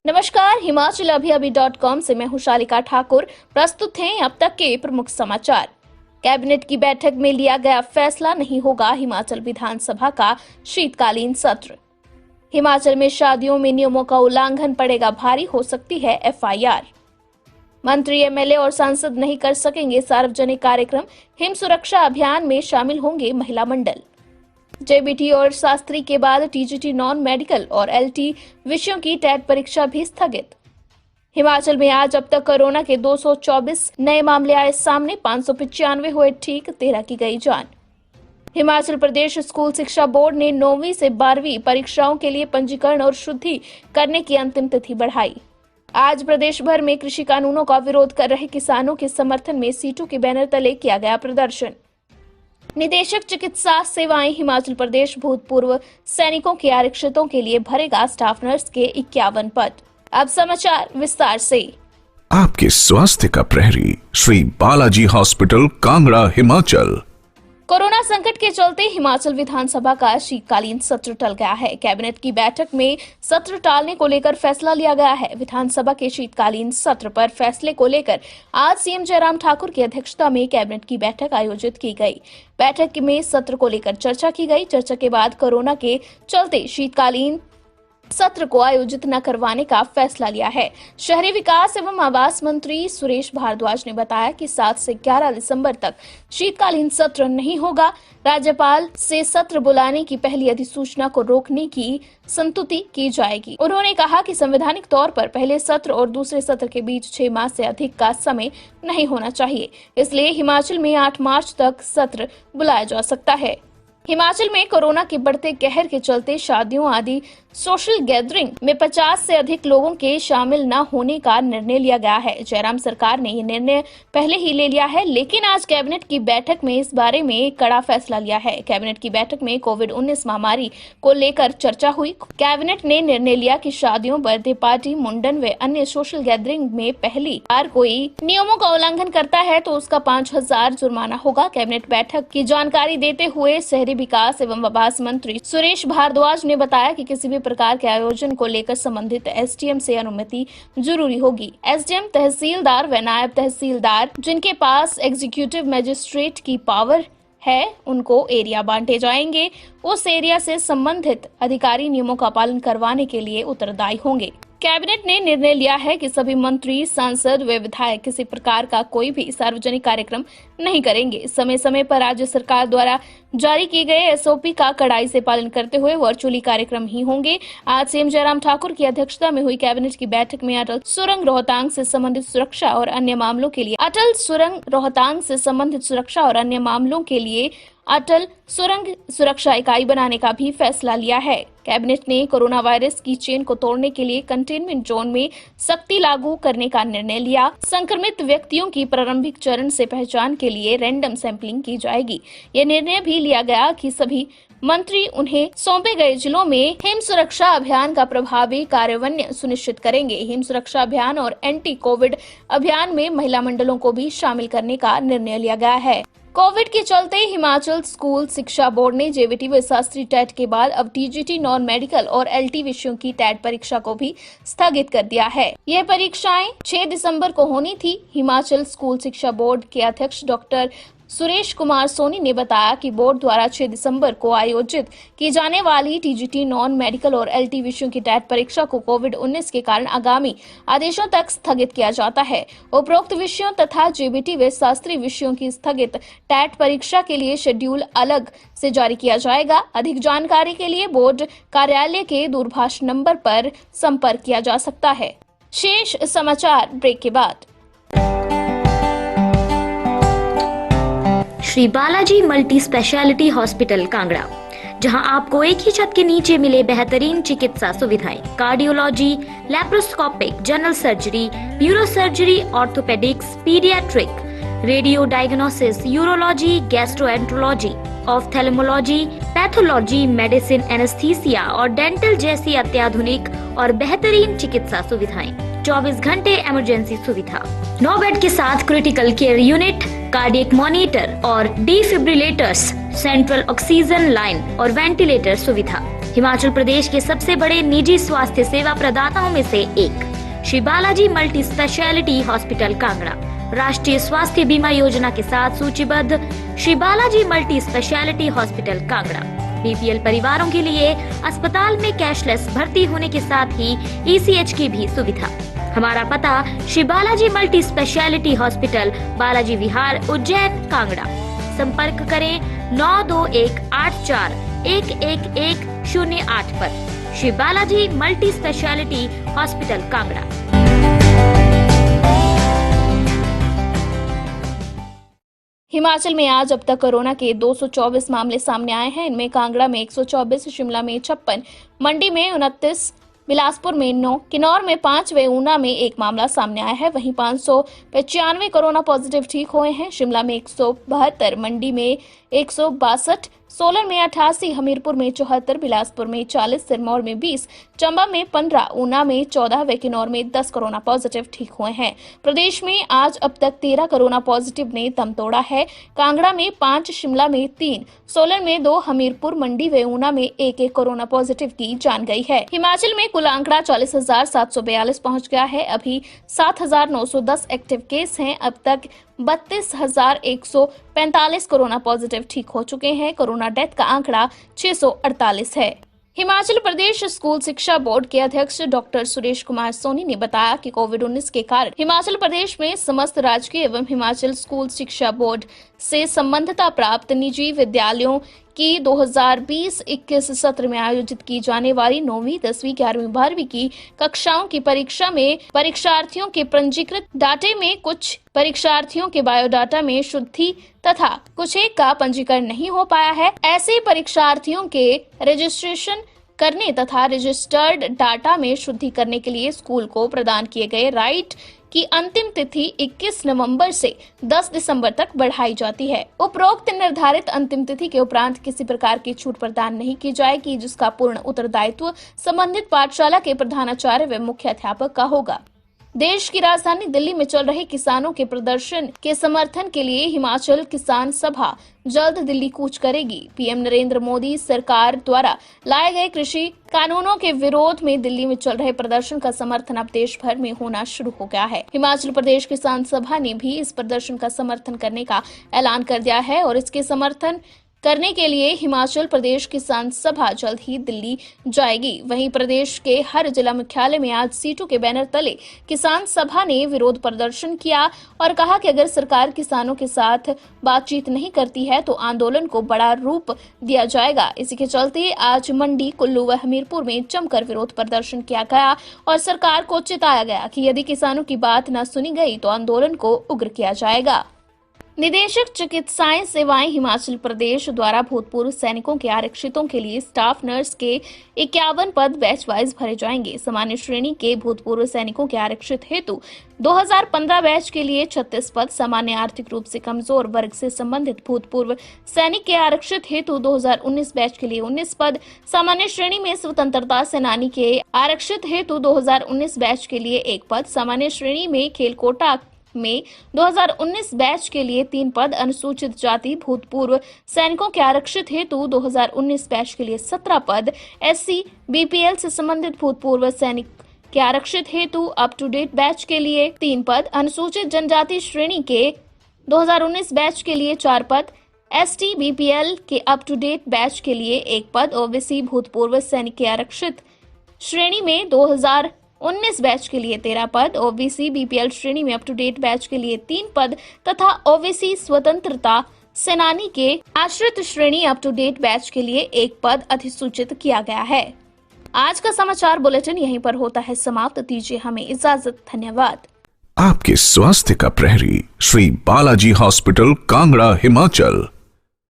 नमस्कार, हिमाचल अभी.com से मैं हूं शालिका ठाकुर। प्रस्तुत हैं अब तक के प्रमुख समाचार। कैबिनेट की बैठक में लिया गया फैसला, नहीं होगा हिमाचल विधानसभा का शीतकालीन सत्र। हिमाचल में शादियों में नियमों का उल्लंघन पड़ेगा भारी, हो सकती है FIR। मंत्री, MLA और सांसद नहीं कर सकेंगे सार्वजनिक कार्यक्रम। हिम सुरक्षा अभियान में शामिल होंगे महिला मंडल। JBT और शास्त्री के बाद TGT नॉन मेडिकल और LT विषयों की टेट परीक्षा भी स्थगित। हिमाचल में आज अब तक कोरोना के 224 नए मामले आए सामने, 595 हुए ठीक, 13 की गई जान। हिमाचल प्रदेश स्कूल शिक्षा बोर्ड ने 9वीं से 12वीं परीक्षाओं के लिए पंजीकरण और शुद्धि करने की अंतिम तिथि बढ़ाई। आज प्रदेश भर में कृषि कानूनों का विरोध कर रहे किसानों के समर्थन में सीटू के बैनर तले किया गया प्रदर्शन। निदेशक चिकित्सा सेवाएं हिमाचल प्रदेश भूतपूर्व सैनिकों के आरक्षितों के लिए भरेगा स्टाफ नर्स के 51 पद। अब समाचार विस्तार से। आपके स्वास्थ्य का प्रहरी श्री बालाजी हॉस्पिटल, कांगड़ा, हिमाचल। कोरोना संकट के चलते हिमाचल विधानसभा का शीतकालीन सत्र टल गया है। कैबिनेट की बैठक में सत्र टालने को लेकर फैसला लिया गया है। विधानसभा के शीतकालीन सत्र पर फैसले को लेकर आज CM जयराम ठाकुर की अध्यक्षता में कैबिनेट की बैठक आयोजित की गई। बैठक में सत्र को लेकर चर्चा की गई। चर्चा के बाद कोरोना के चलते शीतकालीन सत्र को आयोजित न करवाने का फैसला लिया है। शहरी विकास एवं आवास मंत्री सुरेश भारद्वाज ने बताया कि 7 से 11 दिसंबर तक शीतकालीन सत्र नहीं होगा। राज्यपाल से सत्र बुलाने की पहली अधिसूचना को रोकने की संस्तुति की जाएगी। उन्होंने कहा कि संवैधानिक तौर पर पहले सत्र और दूसरे सत्र के बीच 6 माह से अधिक का समय नहीं होना चाहिए, इसलिए हिमाचल में 8 मार्च तक सत्र बुलाया जा सकता है। हिमाचल में कोरोना के बढ़ते कहर के चलते शादियों आदि सोशल गैदरिंग में 50 से अधिक लोगों के शामिल न होने का निर्णय लिया गया है। जयराम सरकार ने यह निर्णय पहले ही ले लिया है, लेकिन आज कैबिनेट की बैठक में इस बारे में कड़ा फैसला लिया है। कैबिनेट की बैठक में कोविड-19 महामारी को लेकर चर्चा हुई। कैबिनेट ने निर्णय लिया कि शादियों, बर्थडे पार्टी, मुंडन व अन्य सोशल गैदरिंग में पहली बार कोई नियमों का उल्लंघन करता है तो उसका 5000 जुर्माना होगा। कैबिनेट बैठक की जानकारी देते हुए शहरी विकास एवं आवास मंत्री सुरेश भारद्वाज ने बताया कि किसी भी प्रकार के आयोजन को लेकर संबंधित SDM से अनुमति जरूरी होगी। SDM, तहसीलदार व नायब तहसीलदार जिनके पास एग्जीक्यूटिव मजिस्ट्रेट की पावर है, उनको एरिया बांटे जाएंगे। उस एरिया से संबंधित अधिकारी नियमों का पालन करवाने के लिए उत्तरदायी होंगे। कैबिनेट ने निर्णय लिया है कि सभी मंत्री, सांसद व विधायक किसी प्रकार का कोई भी सार्वजनिक कार्यक्रम नहीं करेंगे। समय समय पर राज्य सरकार द्वारा जारी किए गए SOP का कड़ाई से पालन करते हुए वर्चुअली कार्यक्रम ही होंगे। आज CM जयराम ठाकुर की अध्यक्षता में हुई कैबिनेट की बैठक में अटल सुरंग रोहतांग से संबंधित सुरक्षा और अन्य मामलों के लिए अटल सुरंग सुरक्षा इकाई बनाने का भी फैसला लिया है। कैबिनेट ने कोरोना वायरस की चेन को तोड़ने के लिए कंटेनमेंट जोन में सख्ती लागू करने का निर्णय लिया। संक्रमित व्यक्तियों की प्रारंभिक चरण से पहचान के लिए रैंडम सैंपलिंग की जाएगी। यह निर्णय भी लिया गया कि सभी मंत्री उन्हें सौंपे गए जिलों में हिम सुरक्षा अभियान का प्रभावी कार्यान्वयन सुनिश्चित करेंगे। हिम सुरक्षा अभियान और एंटी कोविड अभियान में महिला मंडलों को भी शामिल करने का निर्णय लिया गया है। कोविड के चलते हिमाचल स्कूल शिक्षा बोर्ड ने JBT व शास्त्री टेट के बाद अब TGT नॉन मेडिकल और LT विषयों की टेट परीक्षा को भी स्थगित कर दिया है। यह परीक्षाएं 6 दिसंबर को होनी थी। हिमाचल स्कूल शिक्षा बोर्ड के अध्यक्ष डॉक्टर सुरेश कुमार सोनी ने बताया कि बोर्ड द्वारा 6 दिसंबर को आयोजित की जाने वाली TGT नॉन मेडिकल और LT विषयों की टेट परीक्षा को कोविड-19 के कारण आगामी आदेशों तक स्थगित किया जाता है। उपरोक्त विषयों तथा JBT व शास्त्री विषयों की स्थगित टेट परीक्षा के लिए शेड्यूल अलग से जारी किया जाएगा। अधिक जानकारी के लिए बोर्ड कार्यालय के दूरभाष नंबर पर संपर्क किया जा सकता है। शेष समाचार ब्रेक के बाद। Shri Balaji multi speciality hospital, Kangra, जहां आपको एक ही छत के नीचे मिले बेहतरीन चिकित्सा सुविधाएं, cardiology, laparoscopic, general surgery, neuro surgery, orthopaedics, paediatric, radio diagnosis, urology, gastroenterology, ophthalmology, pathology, medicine, anaesthesia और डेंटल जैसी अत्याधुनिक और बेहतरीन चिकित्सा सुविधाएं, 24 घंटे इमरजेंसी सुविधा, 9 बेड के साथ critical care unit, cardiac monitor और डिफिब्रिलेटर्स, सेंट्रल ऑक्सीजन लाइन और वेंटिलेटर सुविधा, हिमाचल प्रदेश के सबसे बड़े निजी स्वास्थ्य सेवा प्रदाताओं में से एक Shri Balaji multi speciality hospital Kangra राष्ट्रीय स्वास्थ्य बीमा योजना के साथ सूचीबद्ध Shri Balaji multi speciality hospital Kangra BPL परिवारों के लिए अस्पताल में कैशलेस भर्ती होने के साथ ही ईसीएच की भी सुविधा। हमारा पता Shri Balaji multi speciality hospital, Balaji Vihar, Ujjain, Kangra. संपर्क करें 9218411108 पर। Shri Balaji multi speciality hospital Kangra. Himachal में आज अब तक कोरोना के 224 मामले सामने आए हैं। इनमें कांगड़ा में 124, शिमला में 56, मंडी में 29, बिलासपुर में 9, किन्नौर में 5 व ऊना में 1 मामला सामने आया है। वहीं 595 कोरोना पॉजिटिव ठीक हुए हैं। शिमला में 172, मंडी में 162, सोलन में 88, हमीरपुर में 74, बिलासपुर में 40, सिरमौर में 20, चंबा में 15, ऊना में 14 व किन्नौर में 10 कोरोना पॉजिटिव ठीक हुए हैं। प्रदेश में आज अब तक 13 कोरोना पॉजिटिव ने दम तोड़ा है। कांगड़ा में 5, शिमला में 3, सोलन में 2, हमीरपुर, मंडी व ऊना में 1-1 कोरोना पॉजिटिव की जान गई है। हिमाचल में कुल आंकड़ा 40,742 पहुंच गया है। अभी 7,910 एक्टिव केस हैं। अब तक 32,145 कोरोना पॉजिटिव ठीक हो चुके हैं। कोरोना डेथ का आंकड़ा 648 है। हिमाचल प्रदेश स्कूल शिक्षा बोर्ड के अध्यक्ष डॉक्टर सुरेश कुमार सोनी ने बताया कि कोविड-19 के कारण हिमाचल प्रदेश में समस्त राजकीय एवं हिमाचल स्कूल शिक्षा बोर्ड से संबद्धता प्राप्त निजी विद्यालयों की 2020-21 सत्र में आयोजित की जाने वाली 9वीं, 10वीं, 11वीं, 12वीं की कक्षाओं की परीक्षा में परीक्षार्थियों के पंजीकृत डाटे में कुछ परीक्षार्थियों के बायोडाटा में शुद्धि तथा कुछ एक का पंजीकरण नहीं हो पाया है। ऐसे परीक्षार्थियों के रजिस्ट्रेशन करने तथा रजिस्टर्ड डाटा में शुद्धि करने के लिए स्कूल को प्रदान किए गए राइट की अंतिम तिथि 21 नवंबर से 10 दिसंबर तक बढ़ाई जाती है। उपरोक्त निर्धारित अंतिम तिथि के उपरांत किसी प्रकार की छूट प्रदान नहीं की जाएगी, जिसका पूर्ण उत्तरदायित्व संबंधित पाठशाला के प्रधानाचार्य व मुख्य अध्यापक का होगा। देश की राजधानी दिल्ली में चल रहे किसानों के प्रदर्शन के समर्थन के लिए हिमाचल किसान सभा जल्द दिल्ली कूच करेगी। पीएम नरेंद्र मोदी सरकार द्वारा लाए गए कृषि कानूनों के विरोध में दिल्ली में चल रहे प्रदर्शन का समर्थन अब देश भर में होना शुरू हो गया है। हिमाचल प्रदेश किसान सभा ने भी इस प्रदर्शन का समर्थन करने का ऐलान कर दिया है और इसके समर्थन करने के लिए हिमाचल प्रदेश किसान सभा जल्द ही दिल्ली जाएगी। वहीं प्रदेश के हर जिला मुख्यालय में आज सीटू के बैनर तले किसान सभा ने विरोध प्रदर्शन किया और कहा कि अगर सरकार किसानों के साथ बातचीत नहीं करती है तो आंदोलन को बड़ा रूप दिया जाएगा। इसी के चलते आज मंडी, कुल्लू व हमीरपुर में जमकर विरोध प्रदर्शन किया गया और सरकार को चिताया गया कि यदि किसानों की बात न सुनी गई तो आंदोलन को उग्र किया जाएगा। निदेशक चिकित्साएं सेवाएं हिमाचल प्रदेश द्वारा भूतपूर्व सैनिकों के आरक्षितों के लिए स्टाफ नर्स के 51 पद बैच वाइज भरे जाएंगे। सामान्य श्रेणी के भूतपूर्व सैनिकों के आरक्षित हेतु 2015 बैच के लिए 36 पद, सामान्य आर्थिक रूप से कमजोर वर्ग से संबंधित भूतपूर्व सैनिक के आरक्षित हेतु 2019 बैच के लिए 19 पद, सामान्य श्रेणी में स्वतंत्रता सेनानी के आरक्षित हेतु 2019 बैच के लिए 1 पद, सामान्य श्रेणी में खेल कोटा में 2019 बैच के लिए 3 पद, अनुसूचित जाति भूतपूर्व सैनिकों के आरक्षित हेतु 2019 बैच के लिए 17 पद, एससी बीपीएल से संबंधित भूतपूर्व सैनिक के आरक्षित हेतु अप टू डेट बैच के लिए 3 पद, अनुसूचित जनजाति श्रेणी के 2019 बैच के लिए 4 पद, एसटी बीपीएल के अप टू डेट बैच के लिए 1 पद, ओबीसी भूतपूर्व सैनिक के आरक्षित श्रेणी में 2019 बैच के लिए 13 पद, ओबीसी बीपीएल श्रेणी में अप टू डेट बैच के लिए 3 पद तथा ओबीसी स्वतंत्रता सेनानी के आश्रित श्रेणी अप टू डेट बैच के लिए 1 पद अधिसूचित किया गया है। आज का समाचार बुलेटिन यहीं पर होता है समाप्त। दीजिए हमें इजाजत। धन्यवाद। आपके स्वास्थ्य का प्रहरी श्री बालाजी हॉस्पिटल, कांगड़ा, हिमाचल।